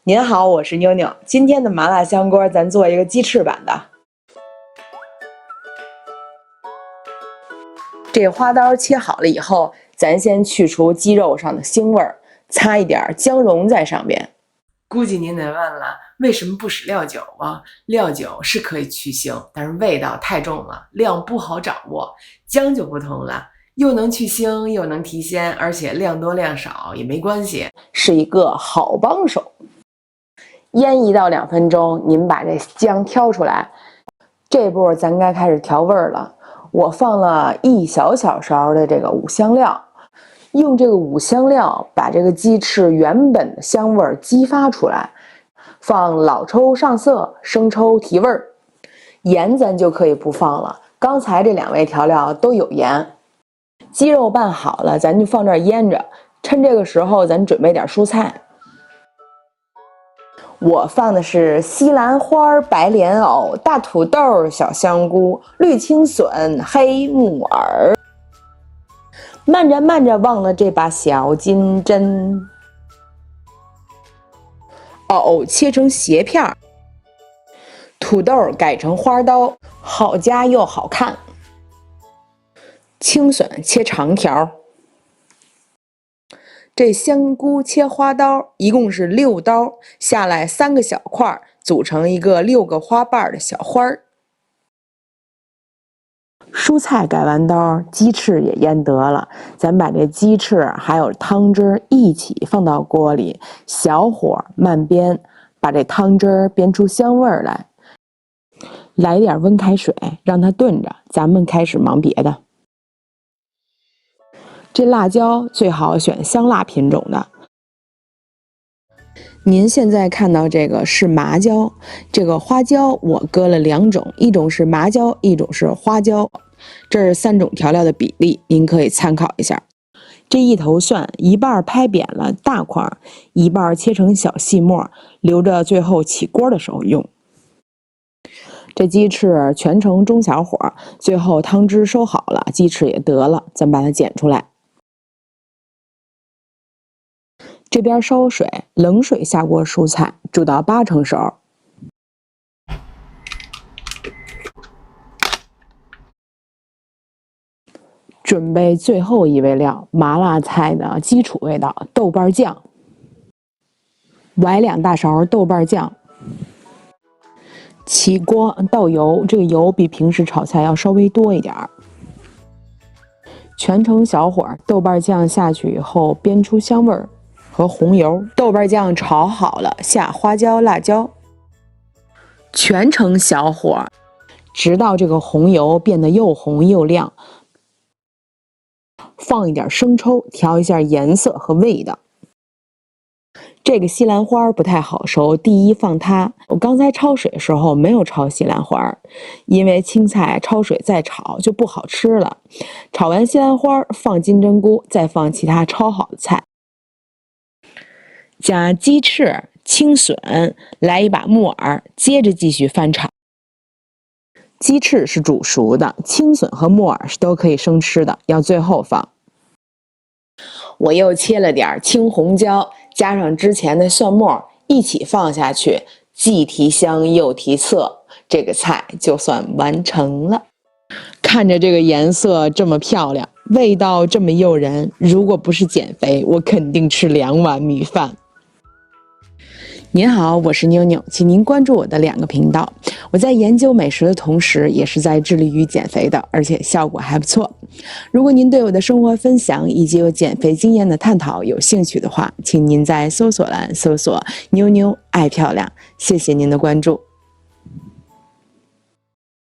您好，我是妞妞。今天的麻辣香锅，咱做一个鸡翅版的。这花刀切好了以后，咱先去除鸡肉上的腥味儿，擦一点姜蓉在上边。估计您得问了，为什么不使料酒啊？料酒是可以去腥，但是味道太重了，量不好掌握。姜就不同了，又能去腥，又能提鲜，而且量多量少也没关系，是一个好帮手。腌1到2分钟，您把这姜挑出来。这步咱该开始调味了。我放了1小勺的这个五香料，用这个五香料把这个鸡翅原本的香味激发出来。放老抽上色，生抽提味儿。盐咱就可以不放了，刚才这2味调料都有盐。鸡肉拌好了，咱就放这儿腌着。趁这个时候，咱准备点蔬菜。我放的是西兰花、白莲藕、大土豆、小香菇、绿青笋、黑木耳。慢着慢着，忘了这把小金针。藕切成斜片，土豆改成花刀，好夹又好看。青笋切长条。这香菇切花刀，一共是6刀，下来3个小块，组成一个6个花瓣的小花儿。蔬菜改完刀，鸡翅也腌得了，咱把这鸡翅还有汤汁一起放到锅里，小火慢煸，把这汤汁煸出香味来。来点温开水，让它炖着，咱们开始忙别的。这辣椒最好选香辣品种的。您现在看到这个是麻椒，这个花椒我搁了2种，一种是麻椒，一种是花椒。这是3种调料的比例，您可以参考一下。这1头蒜一半拍扁了大块，一半切成小细末，留着最后起锅的时候用。这鸡翅全程中小火，最后汤汁收好了，鸡翅也得了，咱把它捡出来。这边烧水，冷水下锅蔬菜，煮到8成熟。准备最后1味料，麻辣菜的基础味道，豆瓣酱。崴2大勺豆瓣酱。起锅倒油，这个油比平时炒菜要稍微多一点。全程小火，豆瓣酱下去以后煸出香味儿。和红油，豆瓣酱炒好了，下花椒、辣椒，全程小火，直到这个红油变得又红又亮。放一点生抽，调一下颜色和味道。这个西兰花不太好熟，第一放它。我刚才焯水的时候没有焯西兰花，因为青菜焯水再炒就不好吃了。炒完西兰花，放金针菇，再放其他焯好的菜。加鸡翅、青笋，来一把木耳，接着继续翻炒。鸡翅是煮熟的，青笋和木耳是都可以生吃的，要最后放。我又切了点青红椒，加上之前的蒜末一起放下去，既提香又提色，这个菜就算完成了。看着这个颜色这么漂亮，味道这么诱人，如果不是减肥，我肯定吃2碗米饭。您好，我是妞妞，请您关注我的2个频道。我在研究美食的同时，也是在致力于减肥的，而且效果还不错。如果您对我的生活分享以及我减肥经验的探讨有兴趣的话，请您在搜索栏搜索“妞妞爱漂亮”。谢谢您的关注。